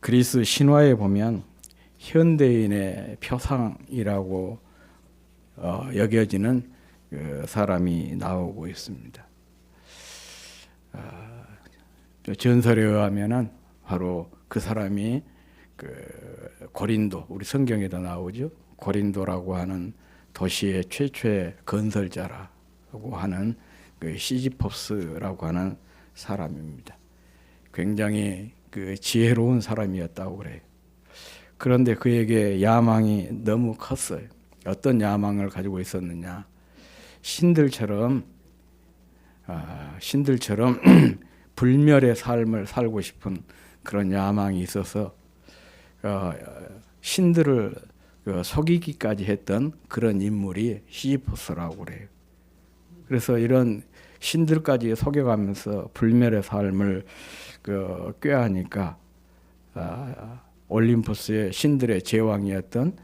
그리스 신화에 보면 현대인의 표상이라고 여겨지는 그 사람이 나오고 있습니다. 전설에 의하면은 바로 그 사람이 그 고린도, 우리 성경에도 나오죠. 고린도라고 하는 도시의 최초의 건설자라고 하는 그 시지포스라고 하는 사람입니다. 굉장히 그 지혜로운 사람이었다고 그래요. 그런데 그에게 야망이 너무 컸어요. 어떤 야망을 가지고 있었느냐? 신들처럼 불멸의 삶을 살고 싶은 그런 야망이 있어서 신들을 속이기까지 했던 그런 인물이 시지포스라고 그래요. 그래서 이런 신들까지 속여가면서 불멸의 삶을 꾀하니까 올림푸스의 신들의 제왕이었던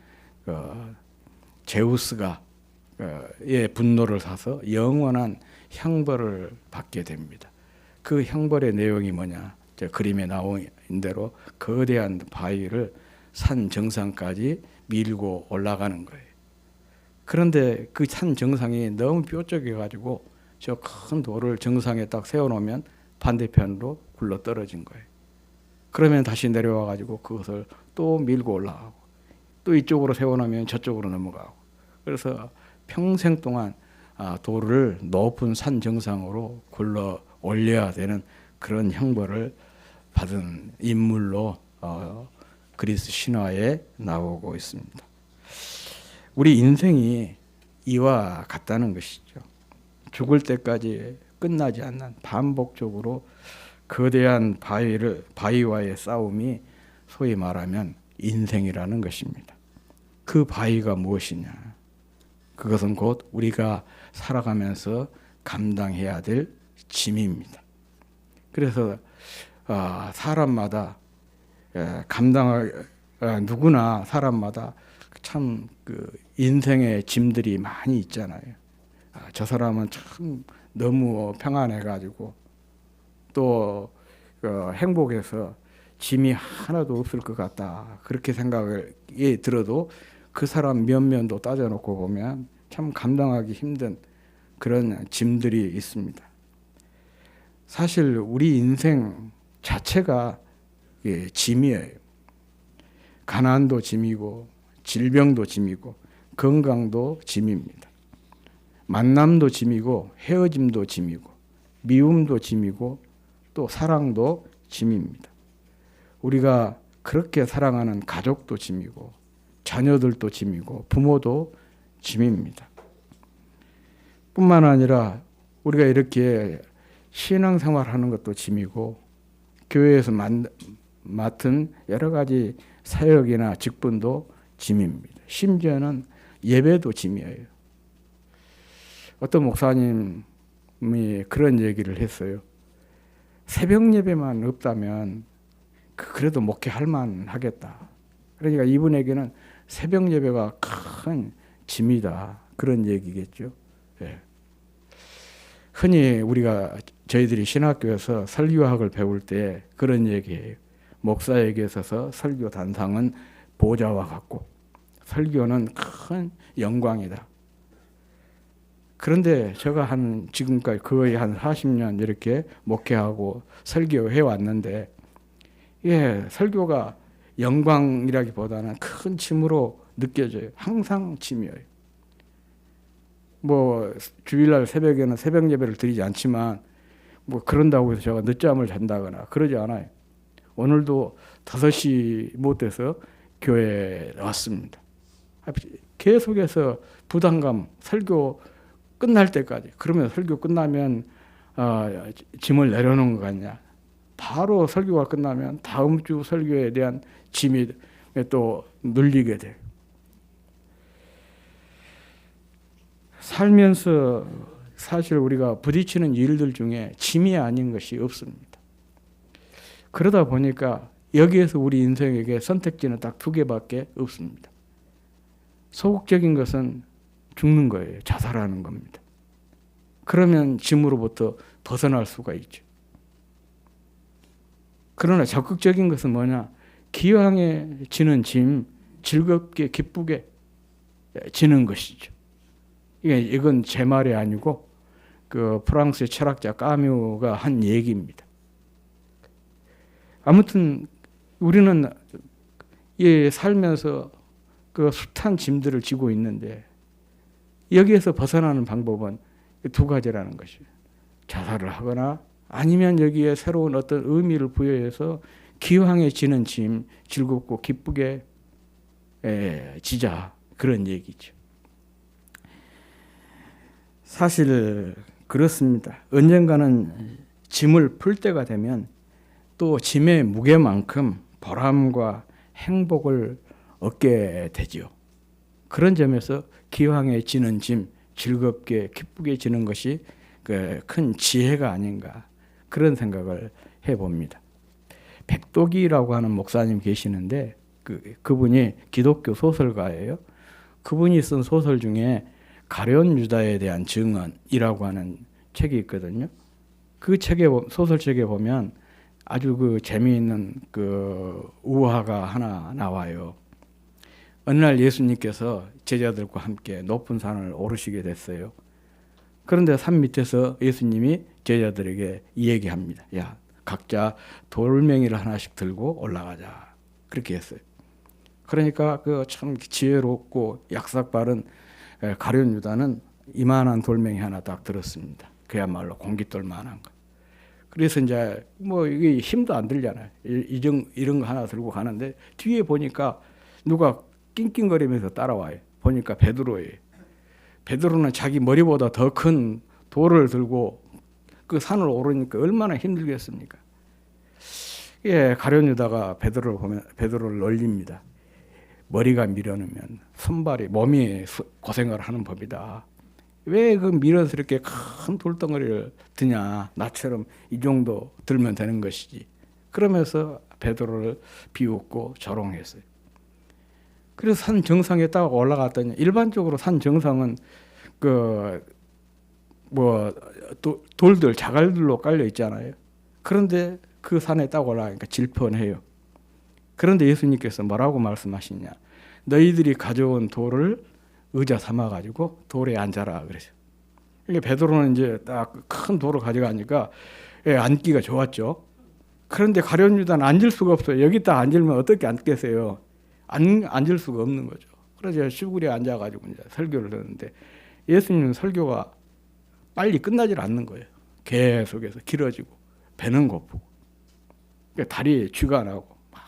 제우스가 의 분노를 사서 영원한 형벌을 받게 됩니다. 그 형벌의 내용이 뭐냐? 그림에 나온 대로 거대한 바위를 산 정상까지 밀고 올라가는 거예요. 그런데 그 산 정상이 너무 뾰족해 가지고 저 큰 돌을 정상에 딱 세워놓으면 반대편으로 굴러 떨어진 거예요. 그러면 다시 내려와 가지고 그것을 또 밀고 올라가고 또 이쪽으로 세워놓으면 저쪽으로 넘어가고, 그래서 평생 동안 돌을 높은 산 정상으로 굴러 올려야 되는 그런 형벌을 받은 인물로 그리스 신화에 나오고 있습니다. 우리 인생이 이와 같다는 것이죠. 죽을 때까지 끝나지 않는 반복적으로 거대한 바위와의 싸움이 소위 말하면 인생이라는 것입니다. 그 바위가 무엇이냐? 그것은 곧 우리가 살아가면서 감당해야 될 짐입니다. 그래서 사람마다 누구나 사람마다 참 그 인생의 짐들이 많이 있잖아요. 저 사람은 참 너무 평안해가지고 또 행복해서 짐이 하나도 없을 것 같다, 그렇게 생각이 들어도 그 사람 면면도 따져놓고 보면 참 감당하기 힘든 그런 짐들이 있습니다. 사실 우리 인생 자체가 짐이에요. 가난도 짐이고 질병도 짐이고 건강도 짐입니다. 만남도 짐이고 헤어짐도 짐이고 미움도 짐이고 또 사랑도 짐입니다. 우리가 그렇게 사랑하는 가족도 짐이고 자녀들도 짐이고 부모도 짐입니다. 뿐만 아니라 우리가 이렇게 신앙생활하는 것도 짐이고 교회에서 맡은 여러 가지 사역이나 직분도 짐입니다. 심지어는 예배도 짐이에요. 어떤 목사님이 그런 얘기를 했어요. 새벽 예배만 없다면 그래도 목회할 만하겠다. 그러니까 이분에게는 새벽 예배가 큰 짐이다, 그런 얘기겠죠. 예. 흔히 저희들이 신학교에서 설교학을 배울 때 그런 얘기예요. 목사에게 있어서 설교 단상은 보좌와 같고 설교는 큰 영광이다. 그런데 제가 지금까지 거의 한 40년 이렇게 목회하고 설교해 왔는데, 설교가 영광이라기보다는 큰 짐으로 느껴져요. 항상 짐이에요. 주일날 새벽에는 새벽 예배를 드리지 않지만 그런다고 해서 제가 늦잠을 잔다거나 그러지 않아요. 오늘도 5시 못 돼서 교회에 왔습니다. 계속해서 부담감, 설교 끝날 때까지. 그러면 설교 끝나면 짐을 내려놓은 것 같냐? 바로 설교가 끝나면 다음 주 설교에 대한 짐이 또 눌리게 돼요. 살면서 사실 우리가 부딪히는 일들 중에 짐이 아닌 것이 없습니다. 그러다 보니까 여기에서 우리 인생에게 선택지는 딱 2개밖에 없습니다. 소극적인 것은 죽는 거예요. 자살하는 겁니다. 그러면 짐으로부터 벗어날 수가 있죠. 그러나 적극적인 것은 뭐냐? 기왕에 지는 짐 즐겁게 기쁘게 지는 것이죠. 이건 제 말이 아니고 그 프랑스의 철학자 까뮤가 한 얘기입니다. 아무튼 우리는 살면서 그 숱한 짐들을 지고 있는데 여기에서 벗어나는 방법은 두 가지라는 것이에요. 자살을 하거나 아니면 여기에 새로운 어떤 의미를 부여해서 기왕에 지는 짐 즐겁고 기쁘게 지자, 그런 얘기죠. 사실 그렇습니다. 언젠가는 짐을 풀 때가 되면 또 짐의 무게만큼 보람과 행복을 얻게 되죠. 그런 점에서 기왕에 지는 짐 즐겁게 기쁘게 지는 것이 큰 지혜가 아닌가, 그런 생각을 해봅니다. 백도기라고 하는 목사님 계시는데 그분이 기독교 소설가예요. 그분이 쓴 소설 중에 가룟 유다에 대한 증언이라고 하는 책이 있거든요. 그 책에, 소설책에 보면 아주 그 재미있는 그 우화가 하나 나와요. 어느 날 예수님께서 제자들과 함께 높은 산을 오르시게 됐어요. 그런데 산 밑에서 예수님이 제자들에게 얘기합니다. 야, 각자 돌멩이를 하나씩 들고 올라가자. 그렇게 했어요. 그러니까 그 참 지혜롭고 약삭 빠른 가룟 유다는 이만한 돌멩이 하나 딱 들었습니다. 그야말로 공깃돌만한 거. 그래서 이제 뭐 이게 힘도 안 들잖아요. 이런 거 하나 들고 가는데 뒤에 보니까 누가 낑낑거리면서 따라와요. 보니까 베드로예요. 베드로는 자기 머리보다 더 큰 돌을 들고 그 산을 오르니까 얼마나 힘들겠습니까? 예, 가룟 유다가 베드로를 보면 베드로를 놀립니다. 머리가 미려놓으면 손발이 몸이 고생을 하는 법이다. 왜 그 밀어서 이렇게 큰 돌덩어리를 드냐? 나처럼 이 정도 들면 되는 것이지. 그러면서 베드로를 비웃고 조롱했어요. 그래서 산 정상에 딱 올라갔더니 일반적으로 산 정상은 돌들 자갈들로 깔려 있잖아요. 그런데 그 산에 딱 올라가니까 질펀해요. 그런데 예수님께서 뭐라고 말씀하시냐? 너희들이 가져온 돌을 의자 삼아가지고 돌에 앉아라 그러죠. 이게 베드로는 이제 딱 큰 돌을 가져가니까 앉기가 좋았죠. 그런데 가룟 유다는 앉을 수가 없어요. 여기 딱 앉으면 어떻게 앉겠어요? 앉을 수가 없는 거죠. 그래서 시구리에 앉아가지고 이제 설교를 듣는데 예수님은 설교가 빨리 끝나질 않는 거예요. 계속해서 길어지고 배는 고프고 그러니까 다리에 쥐가 나고 막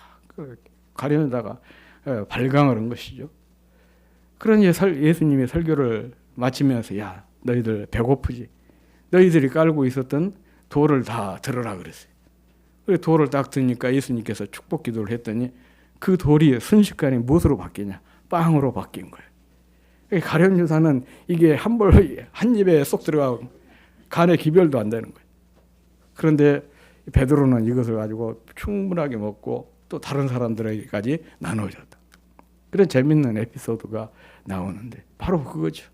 가려다가 발광을 한 것이죠. 그러니 예수님이 설교를 마치면서 야, 너희들 배고프지? 너희들이 깔고 있었던 돌을 다 들어라 그랬어요. 그래서 돌을 딱 드니까 예수님께서 축복 기도를 했더니 그 돌이 순식간에 무엇으로 바뀌냐? 빵으로 바뀐 거예요. 가룟 유다는 이게 한 입에 쏙 들어가고 간에 기별도 안 되는 거예요. 그런데 베드로는 이것을 가지고 충분하게 먹고 또 다른 사람들에게까지 나눠줬다. 그런 재밌는 에피소드가 나오는데 바로 그거죠.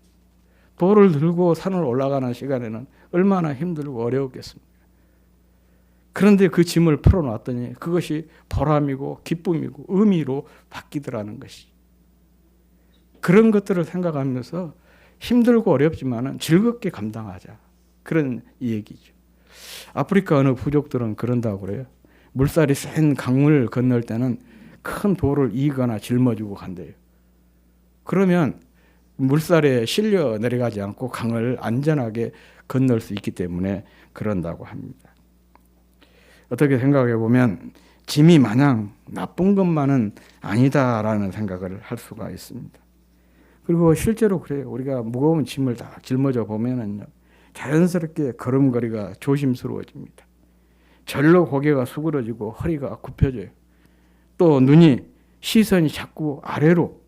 돌을 들고 산을 올라가는 시간에는 얼마나 힘들고 어려웠겠습니까? 그런데 그 짐을 풀어놨더니 그것이 보람이고 기쁨이고 의미로 바뀌더라는 것이. 그런 것들을 생각하면서 힘들고 어렵지만 즐겁게 감당하자. 그런 얘기죠. 아프리카 어느 부족들은 그런다고 그래요. 물살이 센 강물 건널 때는 큰 돌을 이거나 짊어지고 간대요. 그러면 물살에 실려 내려가지 않고 강을 안전하게 건널 수 있기 때문에 그런다고 합니다. 어떻게 생각해 보면 짐이 마냥 나쁜 것만은 아니다라는 생각을 할 수가 있습니다. 그리고 실제로 그래요. 우리가 무거운 짐을 다 짊어져 보면은요, 자연스럽게 걸음걸이가 조심스러워집니다. 절로 고개가 수그러지고 허리가 굽혀져요. 또 시선이 자꾸 아래로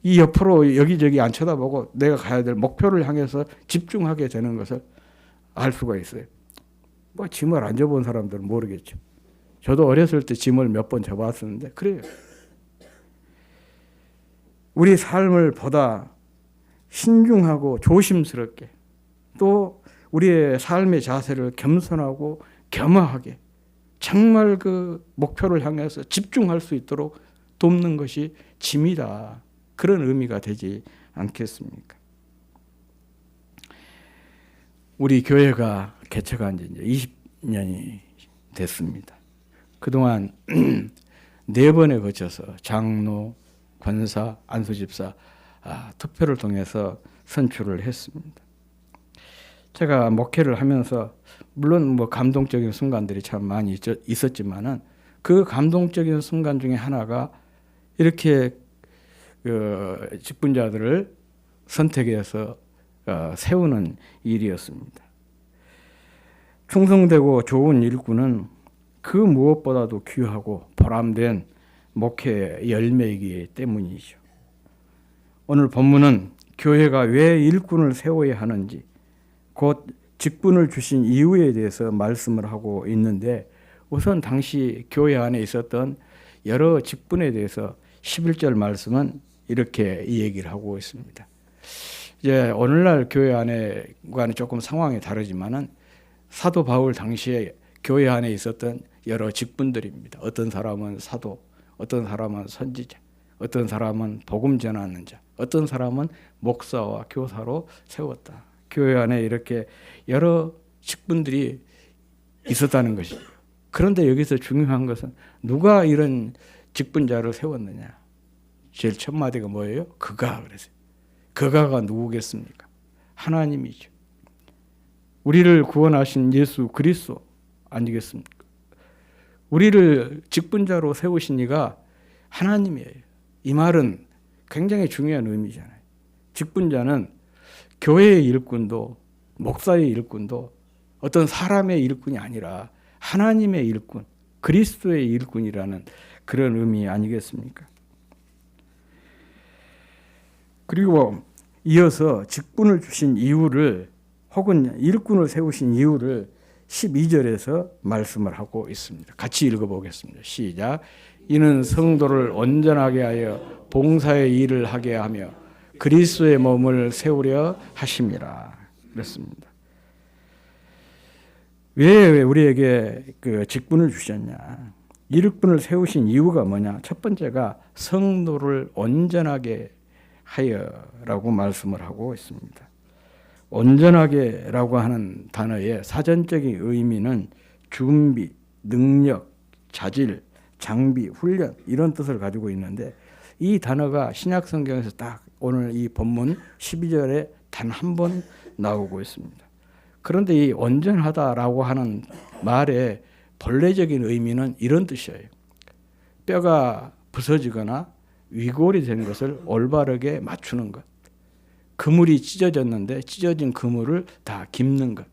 이 옆으로 여기저기 안 쳐다보고 내가 가야 될 목표를 향해서 집중하게 되는 것을 알 수가 있어요. 뭐 짐을 안 져본 사람들은 모르겠죠. 저도 어렸을 때 짐을 몇 번 져봤었는데 그래요. 우리 삶을 보다 신중하고 조심스럽게 또 우리의 삶의 자세를 겸손하고 겸허하게 정말 그 목표를 향해서 집중할 수 있도록 돕는 것이 짐이다. 그런 의미가 되지 않겠습니까? 우리 교회가 개척한 지 이제 20년이 됐습니다. 그동안 4번에 거쳐서 장로, 권사, 안수집사 투표를 통해서 선출을 했습니다. 제가 목회를 하면서 물론 뭐 감동적인 순간들이 참 많이 있었지만은 그 감동적인 순간 중에 하나가 이렇게 그 직분자들을 선택해서 세우는 일이었습니다. 충성되고 좋은 일꾼은 그 무엇보다도 귀하고 보람된 목회의 열매이기 때문이죠. 오늘 본문은 교회가 왜 일꾼을 세워야 하는지, 곧 직분을 주신 이유에 대해서 말씀을 하고 있는데, 우선 당시 교회 안에 있었던 여러 직분에 대해서 11절 말씀은 이렇게 이 얘기를 하고 있습니다. 이제 오늘날 교회 안에과는 조금 상황이 다르지만은 사도 바울 당시에 교회 안에 있었던 여러 직분들입니다. 어떤 사람은 사도, 어떤 사람은 선지자, 어떤 사람은 복음 전하는 자, 어떤 사람은 목사와 교사로 세웠다. 교회 안에 이렇게 여러 직분들이 있었다는 것이죠. 그런데 여기서 중요한 것은 누가 이런 직분자를 세웠느냐. 제일 첫 마디가 뭐예요? 그가 그랬어요. 그가가 누구겠습니까? 하나님이죠. 우리를 구원하신 예수 그리스도 아니겠습니까? 우리를 직분자로 세우신 이가 하나님이에요. 이 말은 굉장히 중요한 의미잖아요. 직분자는 교회의 일꾼도 목사의 일꾼도 어떤 사람의 일꾼이 아니라 하나님의 일꾼, 그리스도의 일꾼이라는 그런 의미 아니겠습니까? 그리고 이어서 직분을 주신 이유를 혹은 일꾼을 세우신 이유를 12절에서 말씀을 하고 있습니다. 같이 읽어보겠습니다. 시작. 이는 성도를 온전하게 하여 봉사의 일을 하게 하며 그리스도의 몸을 세우려 하심이라. 그랬습니다. 왜 우리에게 그 직분을 주셨냐? 일꾼을 세우신 이유가 뭐냐? 첫 번째가 성도를 온전하게 하여라고 말씀을 하고 있습니다. 온전하게라고 하는 단어의 사전적인 의미는 준비, 능력, 자질, 장비, 훈련 이런 뜻을 가지고 있는데 이 단어가 신약 성경에서 딱 오늘 이 본문 12절에 단 한 번 나오고 있습니다. 그런데 이 온전하다라고 하는 말의 본래적인 의미는 이런 뜻이에요. 뼈가 부서지거나 위골이 된 것을 올바르게 맞추는 것. 그물이 찢어졌는데 찢어진 그물을 다 깁는 것.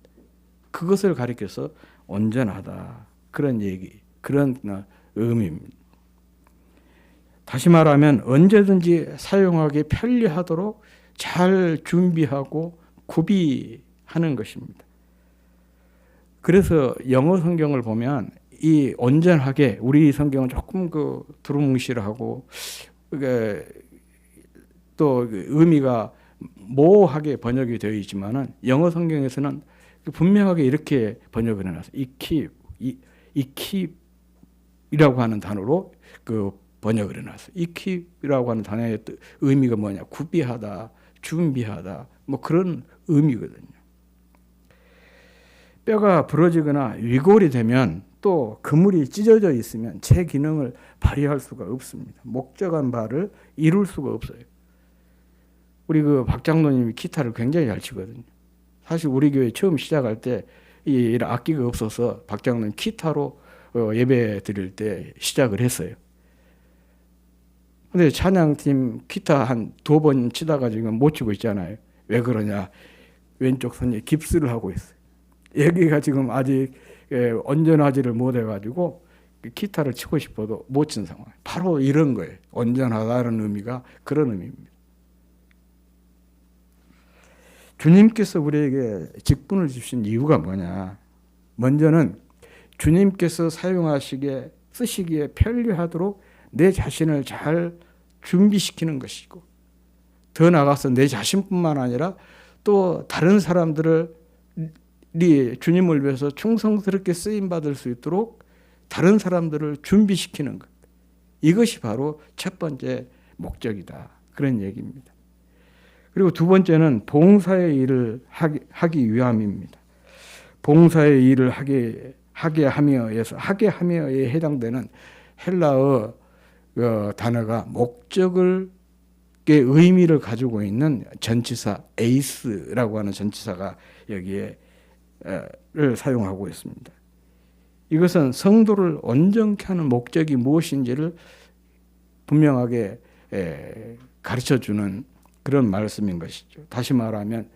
그것을 가리켜서 온전하다. 그런 얘기, 그런 의미입니다. 다시 말하면 언제든지 사용하기 편리하도록 잘 준비하고 구비하는 것입니다. 그래서 영어 성경을 보면 이 온전하게 우리 성경은 조금 그 두루뭉실하고 또 의미가 모호하게 번역이 되어 있지만은 영어 성경에서는 분명하게 이렇게 번역을 해놨어요. equip이라고 하는 단어로 그 번역을 해놨어요. equip이라고 하는 단어의 의미가 뭐냐? 구비하다, 준비하다, 뭐 그런 의미거든요. 뼈가 부러지거나 위골이 되면 또 그물이 찢어져 있으면 제 기능을 발휘할 수가 없습니다. 목적한 바를 이룰 수가 없어요. 우리 그 박 장로님이 기타를 굉장히 잘 치거든요. 사실 우리 교회 처음 시작할 때 이 악기가 없어서 박 장로님 기타로 예배 드릴 때 시작을 했어요. 근데 찬양팀 기타 한 2번 치다가 지금 못 치고 있잖아요. 왜 그러냐? 왼쪽 손에 깁스를 하고 있어요. 여기가 지금 아직 온전하지를 못해가지고 기타를 치고 싶어도 못 친 상황. 바로 이런 거예요. 온전하다는 의미가 그런 의미입니다. 주님께서 우리에게 직분을 주신 이유가 뭐냐? 먼저는 주님께서 사용하시기에 쓰시기에 편리하도록 내 자신을 잘 준비시키는 것이고, 더 나아가서 내 자신뿐만 아니라 또 다른 사람들을 주님을 위해서 충성스럽게 쓰임 받을 수 있도록 다른 사람들을 준비시키는 것. 이것이 바로 첫 번째 목적이다. 그런 얘기입니다. 그리고 두 번째는 봉사의 일을 하기 위함입니다. 봉사의 일을 하게 하며에 해당되는 헬라어 단어가 목적의 의미를 가지고 있는 전치사 에이스라고 하는 전치사가 여기에 를 사용하고 있습니다. 이것은 성도를 온전케 하는 목적이 무엇인지를 분명하게 가르쳐주는 그런 말씀인 것이죠. 다시 말하면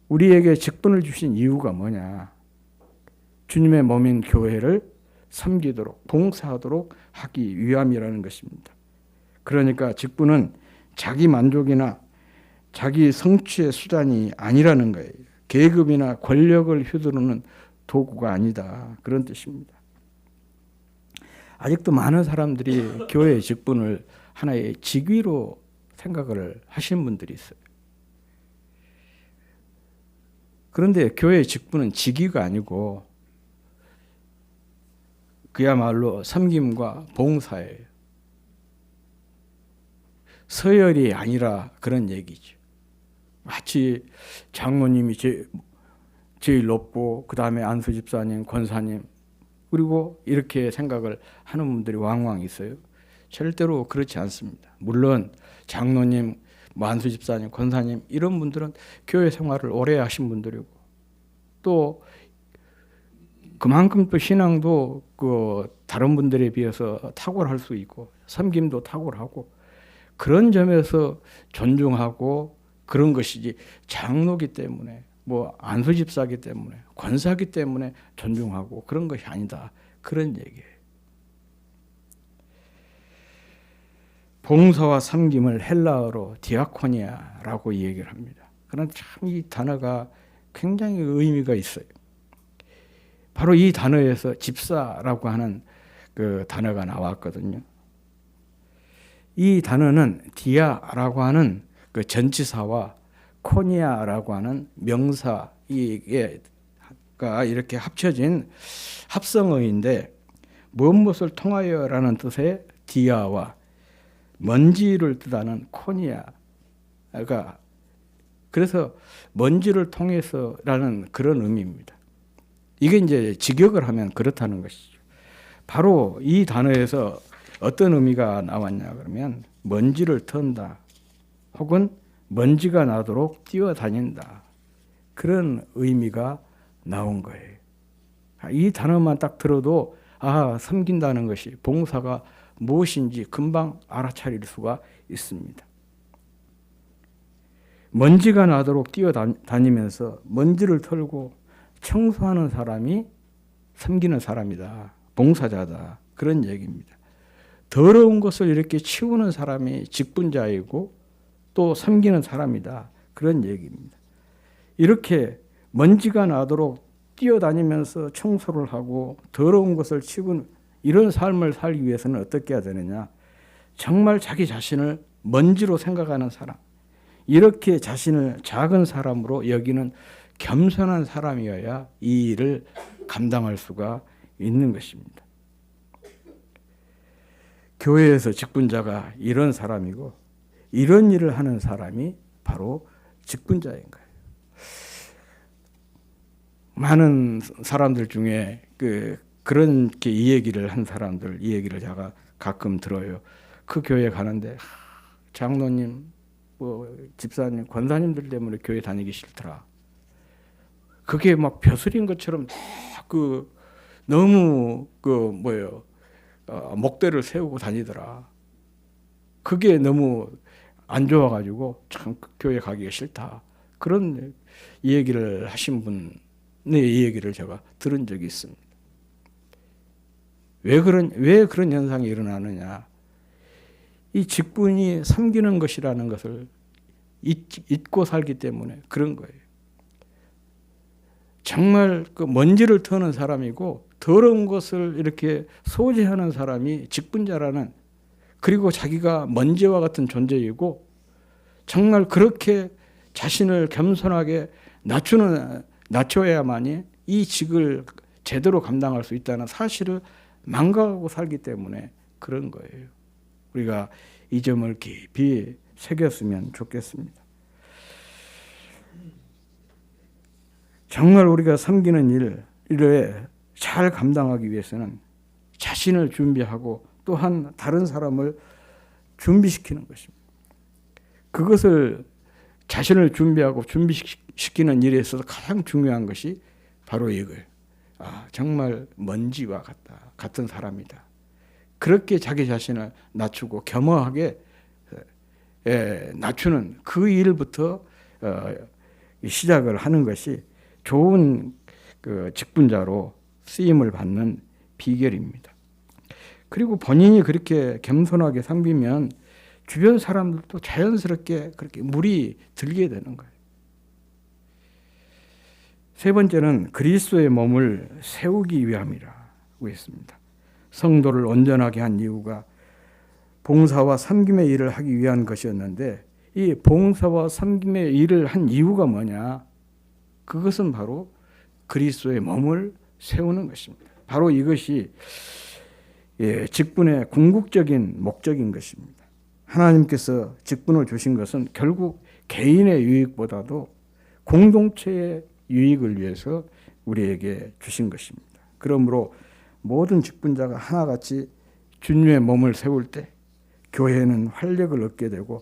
우리에게 직분을 주신 이유가 뭐냐. 주님의 몸인 교회를 섬기도록 봉사하도록 하기 위함이라는 것입니다. 그러니까 직분은 자기 만족이나 자기 성취의 수단이 아니라는 거예요. 계급이나 권력을 휘두르는 도구가 아니다. 그런 뜻입니다. 아직도 많은 사람들이 교회의 직분을 하나의 직위로 생각을 하시는 분들이 있어요. 그런데 교회의 직분은 직위가 아니고 그야말로 섬김과 봉사예요. 서열이 아니라 그런 얘기죠. 마치 장로님이 제일 높고 그 다음에 안수 집사님, 권사님 그리고 이렇게 생각을 하는 분들이 왕왕 있어요. 절대로 그렇지 않습니다. 물론 장로님, 안수 집사님, 권사님 이런 분들은 교회 생활을 오래 하신 분들이고 또 그만큼 또 신앙도 다른 분들에 비해서 탁월할 수 있고 섬김도 탁월하고 그런 점에서 존중하고 그런 것이지 장로기 때문에 안수 집사기 때문에 권사기 때문에 존중하고 그런 것이 아니다. 그런 얘기예요. 봉사와 섬김을 헬라어로 디아코니아라고 얘기를 합니다. 그러나 참 이 단어가 굉장히 의미가 있어요. 바로 이 단어에서 집사라고 하는 그 단어가 나왔거든요. 이 단어는 디아라고 하는 그 전치사와 코니아라고 하는 명사가 이렇게 합쳐진 합성어인데 무엇을 통하여라는 뜻의 디아와 먼지를 뜻하는 코니아가 그래서 먼지를 통해서라는 그런 의미입니다. 이게 이제 직역을 하면 그렇다는 것이죠. 바로 이 단어에서 어떤 의미가 나왔냐 그러면 먼지를 턴다 혹은 먼지가 나도록 뛰어다닌다 그런 의미가 나온 거예요. 이 단어만 딱 들어도 섬긴다는 것이 봉사가 무엇인지 금방 알아차릴 수가 있습니다. 먼지가 나도록 뛰어다니면서 먼지를 털고 청소하는 사람이 섬기는 사람이다. 봉사자다. 그런 얘기입니다. 더러운 것을 이렇게 치우는 사람이 직분자이고 또 섬기는 사람이다. 그런 얘기입니다. 이렇게 먼지가 나도록 뛰어다니면서 청소를 하고 더러운 것을 치우는 이런 삶을 살기 위해서는 어떻게 해야 되느냐. 정말 자기 자신을 먼지로 생각하는 사람. 이렇게 자신을 작은 사람으로 여기는 겸손한 사람이어야 이 일을 감당할 수가 있는 것입니다. 교회에서 직분자가 이런 사람이고 이런 일을 하는 사람이 바로 직분자인 거예요. 많은 사람들 중에 그렇게 이 얘기를 한 사람들, 이 얘기를 제가 가끔 들어요. 그 교회 가는데 장로님, 집사님, 권사님들 때문에 교회 다니기 싫더라. 그게 막 벼슬인 것처럼 너무 목대를 세우고 다니더라. 그게 너무 안 좋아가지고 참 교회 가기가 싫다. 그런 얘기를 하신 분의 이 얘기를 제가 들은 적이 있습니다. 왜 그런 현상이 일어나느냐? 이 직분이 섬기는 것이라는 것을 잊고 살기 때문에 그런 거예요. 정말 먼지를 터는 사람이고 더러운 것을 이렇게 소지하는 사람이 직분자라는 그리고 자기가 먼지와 같은 존재이고 정말 그렇게 자신을 겸손하게 낮춰야만이 이 직을 제대로 감당할 수 있다는 사실을 망각하고 살기 때문에 그런 거예요. 우리가 이 점을 깊이 새겼으면 좋겠습니다. 정말 우리가 섬기는 일에 잘 감당하기 위해서는 자신을 준비하고 또한 다른 사람을 준비시키는 것입니다. 그것을 자신을 준비하고 준비시키는 일에 있어서 가장 중요한 것이 바로 이거예요. 정말 먼지와 같은 사람이다. 그렇게 자기 자신을 낮추고 겸허하게 낮추는 그 일부터 시작을 하는 것이 좋은 그 직분자로 쓰임을 받는 비결입니다. 그리고 본인이 그렇게 겸손하게 섬기면 주변 사람들도 자연스럽게 그렇게 물이 들게 되는 거예요. 세 번째는 그리스도의 몸을 세우기 위함이라고 했습니다. 성도를 온전하게 한 이유가 봉사와 섬김의 일을 하기 위한 것이었는데, 이 봉사와 섬김의 일을 한 이유가 뭐냐? 그것은 바로 그리스도의 몸을 세우는 것입니다. 바로 이것이 직분의 궁극적인 목적인 것입니다. 하나님께서 직분을 주신 것은 결국 개인의 유익보다도 공동체의 유익을 위해서 우리에게 주신 것입니다. 그러므로 모든 직분자가 하나같이 주님의 몸을 세울 때 교회는 활력을 얻게 되고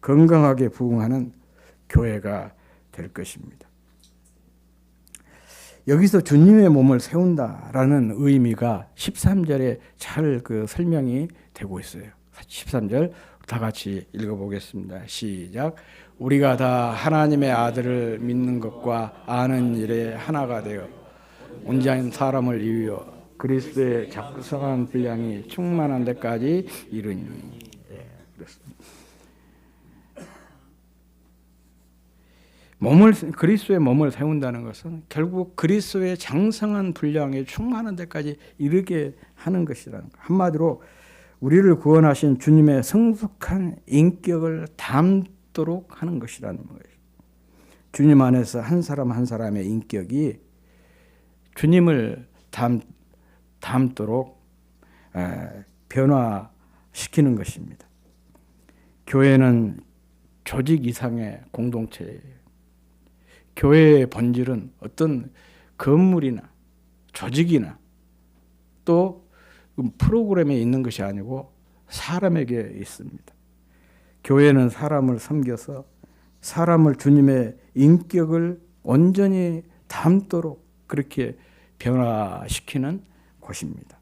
건강하게 부흥하는 교회가 될 것입니다. 여기서 주님의 몸을 세운다라는 의미가 13절에 잘 설명이 되고 있어요. 13절 다 같이 읽어보겠습니다. 시작. 우리가 다 하나님의 아들을 믿는 것과 아는 일에 하나가 되어 온전한 사람을 이루어 그리스도의 작성한 분량이 충만한 데까지 이르니. 그렇습니다. 그리스도의 몸을 세운다는 것은 결국 그리스도의 장성한 분량에 충만한 데까지 이르게 하는 것이라는 것. 한마디로 우리를 구원하신 주님의 성숙한 인격을 담도록 하는 것이라는 거예요. 주님 안에서 한 사람 한 사람의 인격이 주님을 담도록 변화시키는 것입니다. 교회는 조직 이상의 공동체예요. 교회의 본질은 어떤 건물이나 조직이나 또 프로그램에 있는 것이 아니고 사람에게 있습니다. 교회는 사람을 섬겨서 사람을 주님의 인격을 온전히 담도록 그렇게 변화시키는 곳입니다.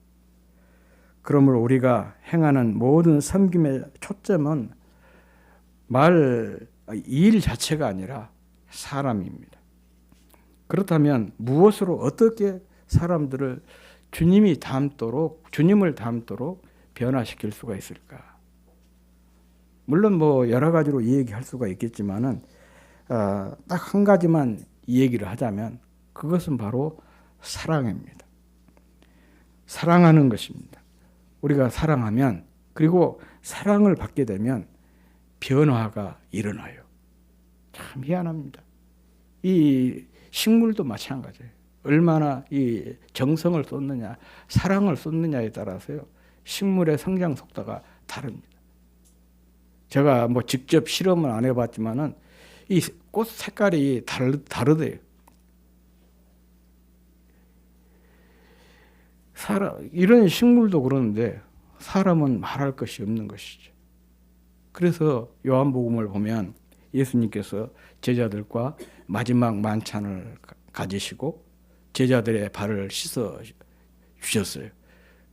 그러므로 우리가 행하는 모든 섬김의 초점은 일 자체가 아니라 사람입니다. 그렇다면 무엇으로 어떻게 사람들을 주님을 닮도록 변화시킬 수가 있을까? 물론 여러 가지로 얘기할 수가 있겠지만은 딱 한 가지만 얘기를 하자면 그것은 바로 사랑입니다. 사랑하는 것입니다. 우리가 사랑하면, 그리고 사랑을 받게 되면 변화가 일어나요. 참 희한합니다. 이 식물도 마찬가지예요. 얼마나 이 정성을 쏟느냐, 사랑을 쏟느냐에 따라서요, 식물의 성장 속도가 다릅니다. 제가 직접 실험을 안 해봤지만은 이 꽃 색깔이 다르대요. 이런 식물도 그러는데 사람은 말할 것이 없는 것이죠. 그래서 요한복음을 보면 예수님께서 제자들과 마지막 만찬을 가지시고 제자들의 발을 씻어 주셨어요.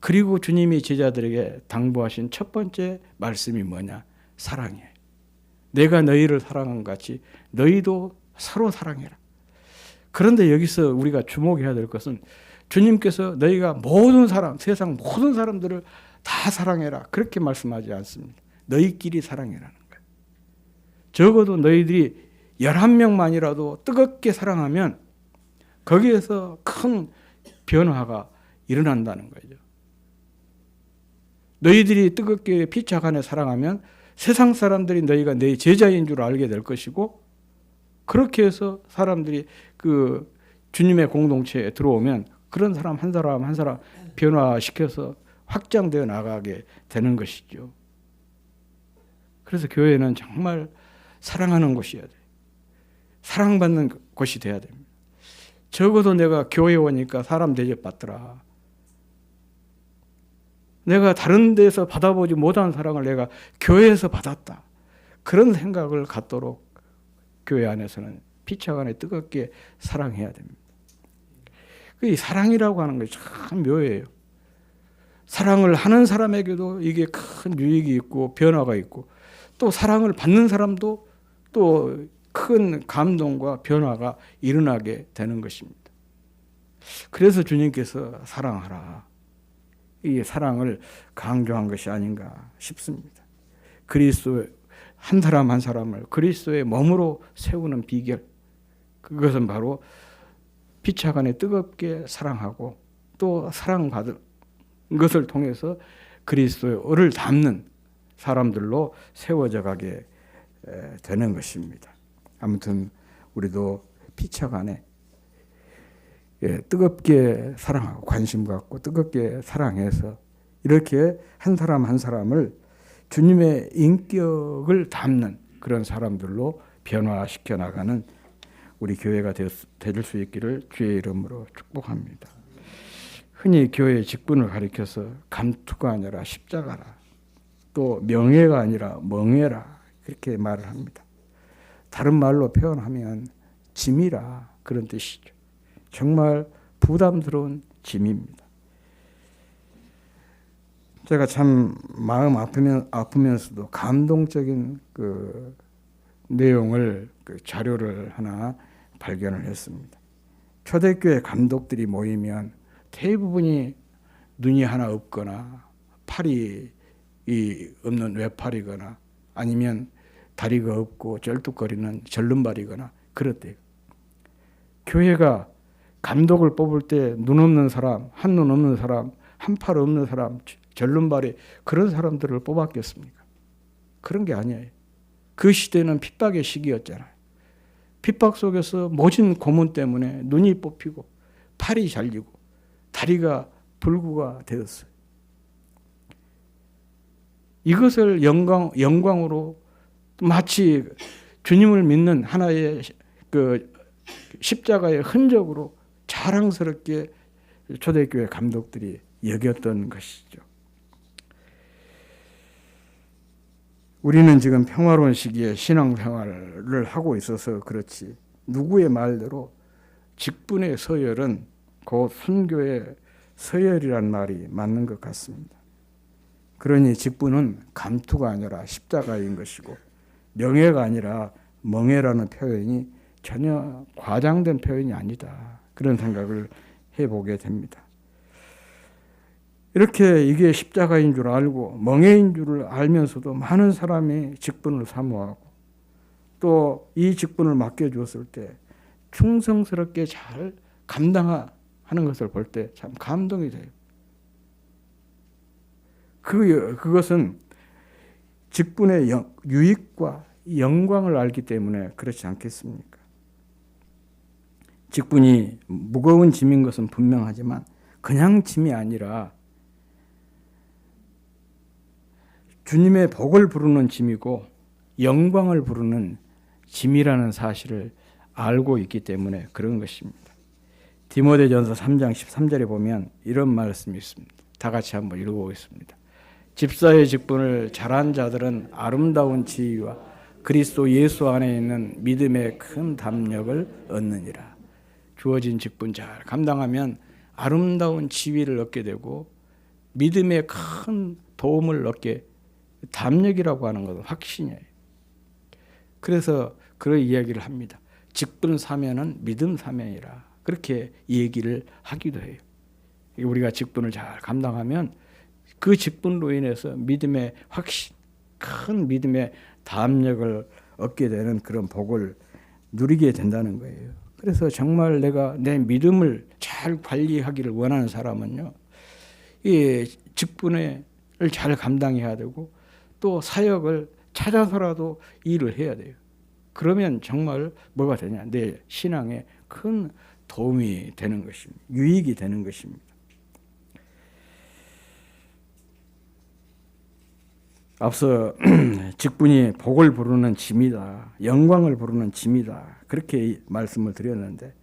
그리고 주님이 제자들에게 당부하신 첫 번째 말씀이 뭐냐? 사랑이에요. 내가 너희를 사랑한 것 같이 너희도 서로 사랑해라. 그런데 여기서 우리가 주목해야 될 것은 주님께서 너희가 모든 사람, 세상 모든 사람들을 다 사랑해라, 그렇게 말씀하지 않습니다. 너희끼리 사랑해라는 거예요. 적어도 너희들이 11명만이라도 뜨겁게 사랑하면 거기에서 큰 변화가 일어난다는 거죠. 너희들이 뜨겁게 피차간에 사랑하면 세상 사람들이 너희가 내 제자인 줄 알게 될 것이고, 그렇게 해서 사람들이 그 주님의 공동체에 들어오면 그런 사람 한 사람 한 사람 변화시켜서 확장되어 나가게 되는 것이죠. 그래서 교회는 정말 사랑하는 곳이어야 돼요. 사랑받는 곳이 돼야 됩니다. 적어도 내가 교회 오니까 사람 대접받더라. 내가 다른 데서 받아보지 못한 사랑을 내가 교회에서 받았다. 그런 생각을 갖도록 교회 안에서는 피차간에 뜨겁게 사랑해야 됩니다. 이 사랑이라고 하는 것이 참 묘해요. 사랑을 하는 사람에게도 이게 큰 유익이 있고 변화가 있고, 또 사랑을 받는 사람도 또 큰 감동과 변화가 일어나게 되는 것입니다. 그래서 주님께서 사랑하라, 이 사랑을 강조한 것이 아닌가 싶습니다. 그리스도의 한 사람 한 사람을 그리스도의 몸으로 세우는 비결, 그것은 바로 피차간에 뜨겁게 사랑하고 또 사랑받은 것을 통해서 그리스도의 얼을 담는 사람들로 세워져 가게 되는 것입니다. 아무튼 우리도 피차간에 뜨겁게 사랑하고 관심 갖고 뜨겁게 사랑해서 이렇게 한 사람 한 사람을 주님의 인격을 담는 그런 사람들로 변화시켜 나가는 우리 교회가 될 수 있기를 주의 이름으로 축복합니다. 흔히 교회의 직분을 가리켜서 감투가 아니라 십자가라, 또 명예가 아니라 멍에라, 그렇게 말을 합니다. 다른 말로 표현하면 짐이라, 그런 뜻이죠. 정말 부담스러운 짐입니다. 제가 참 마음 아프면서도 감동적인 그 내용을, 그 자료를 하나 발견을 했습니다. 초대교회 감독들이 모이면 대부분이 눈이 하나 없거나 팔이 없는 외팔이거나 아니면 다리가 없고 쩔뚝거리는 절름발이거나 그렇대요. 교회가 감독을 뽑을 때 눈 없는 사람, 한눈 없는 사람, 한 팔 없는 사람, 절름발이 그런 사람들을 뽑았겠습니까? 그런 게 아니에요. 그 시대는 핍박의 시기였잖아요. 핍박 속에서 모진 고문 때문에 눈이 뽑히고 팔이 잘리고 다리가 불구가 되었어요. 이것을 영광으로 마치 주님을 믿는 하나의 그 십자가의 흔적으로 자랑스럽게 초대교회 감독들이 여겼던 것이죠. 우리는 지금 평화로운 시기에 신앙생활을 하고 있어서 그렇지, 누구의 말대로 직분의 서열은 곧 순교의 서열이란 말이 맞는 것 같습니다. 그러니 직분은 감투가 아니라 십자가인 것이고, 명예가 아니라 멍에라는 표현이 전혀 과장된 표현이 아니다, 그런 생각을 해보게 됩니다. 이렇게 이게 십자가인 줄 알고 멍에인 줄 알면서도 많은 사람이 직분을 사모하고 또 이 직분을 맡겨주었을 때 충성스럽게 잘 감당하는 것을 볼 때 참 감동이 돼요. 그것은 직분의 유익과 영광을 알기 때문에 그렇지 않겠습니까? 직분이 무거운 짐인 것은 분명하지만 그냥 짐이 아니라 주님의 복을 부르는 짐이고 영광을 부르는 짐이라는 사실을 알고 있기 때문에 그런 것입니다. 디모데전서 3장 13절에 보면 이런 말씀이 있습니다. 다 같이 한번 읽어보겠습니다. 집사의 직분을 잘한 자들은 아름다운 지위와 그리스도 예수 안에 있는 믿음의 큰 담력을 얻느니라. 주어진 직분 잘 감당하면 아름다운 지위를 얻게 되고 믿음의 큰 도움을 얻게, 담력이라고 하는 것은 확신이에요. 그래서 그런 이야기를 합니다. 직분 사면은 믿음 사면이라, 그렇게 얘기를 하기도 해요. 우리가 직분을 잘 감당하면 그 직분으로 인해서 믿음의 확신, 큰 믿음의 담력을 얻게 되는 그런 복을 누리게 된다는 거예요. 그래서 정말 내가 내 믿음을 잘 관리하기를 원하는 사람은요, 이 직분을 잘 감당해야 되고 또 사역을 찾아서라도 일을 해야 돼요. 그러면 정말 뭐가 되냐, 내 신앙에 큰 도움이 되는 것입니다. 유익이 되는 것입니다. 앞서 직분이 복을 부르는 짐이다, 영광을 부르는 짐이다, 그렇게 말씀을 드렸는데,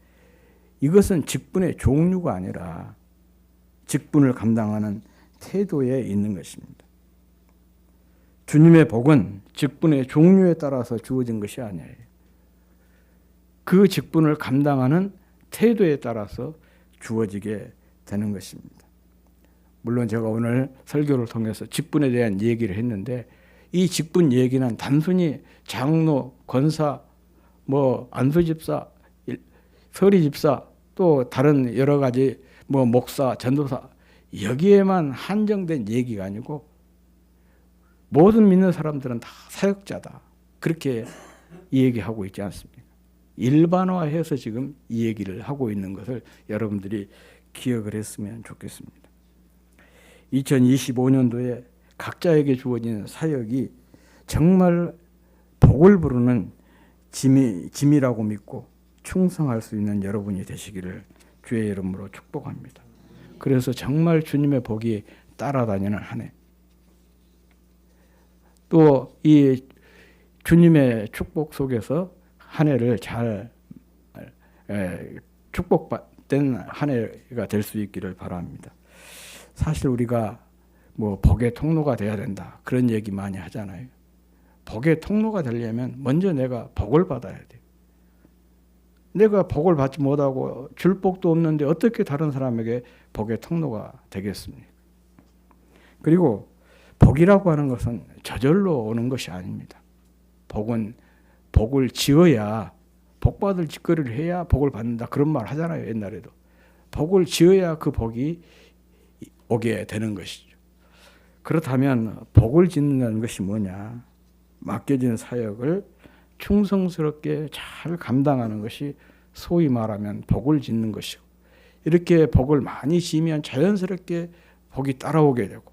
이것은 직분의 종류가 아니라 직분을 감당하는 태도에 있는 것입니다. 주님의 복은 직분의 종류에 따라서 주어진 것이 아니에요. 그 직분을 감당하는 태도에 따라서 주어지게 되는 것입니다. 물론 제가 오늘 설교를 통해서 직분에 대한 얘기를 했는데, 이 직분 얘기는 단순히 장로, 권사, 안수집사, 서리집사, 또 다른 여러 가지 목사, 전도사, 여기에만 한정된 얘기가 아니고 모든 믿는 사람들은 다 사역자다, 그렇게 얘기하고 있지 않습니까? 일반화해서 지금 이 얘기를 하고 있는 것을 여러분들이 기억을 했으면 좋겠습니다. 2025년도에 각자에게 주어진 사역이 정말 복을 부르는 짐이라고 믿고 충성할 수 있는 여러분이 되시기를 주의 이름으로 축복합니다. 그래서 정말 주님의 복이 따라다니는 한 해, 또 이 주님의 축복 속에서 한 해를 잘 축복된 한 해가 될 수 있기를 바랍니다. 사실 우리가 복의 통로가 돼야 된다, 그런 얘기 많이 하잖아요. 복의 통로가 되려면 먼저 내가 복을 받아야 돼요. 내가 복을 받지 못하고 줄 복도 없는데 어떻게 다른 사람에게 복의 통로가 되겠습니까? 그리고 복이라고 하는 것은 저절로 오는 것이 아닙니다. 복은 복을 지어야, 복받을 짓거리를 해야 복을 받는다, 그런 말 하잖아요. 옛날에도 복을 지어야 그 복이 오게 되는 것이죠. 그렇다면 복을 짓는다는 것이 뭐냐? 맡겨진 사역을 충성스럽게 잘 감당하는 것이 소위 말하면 복을 짓는 것이고, 이렇게 복을 많이 지으면 자연스럽게 복이 따라오게 되고,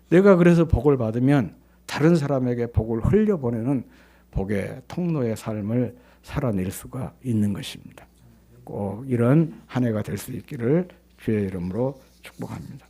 내가 그래서 복을 받으면 다른 사람에게 복을 흘려보내는 복의 통로의 삶을 살아낼 수가 있는 것입니다. 꼭 이런 한 해가 될 수 있기를 주의 이름으로 축복합니다.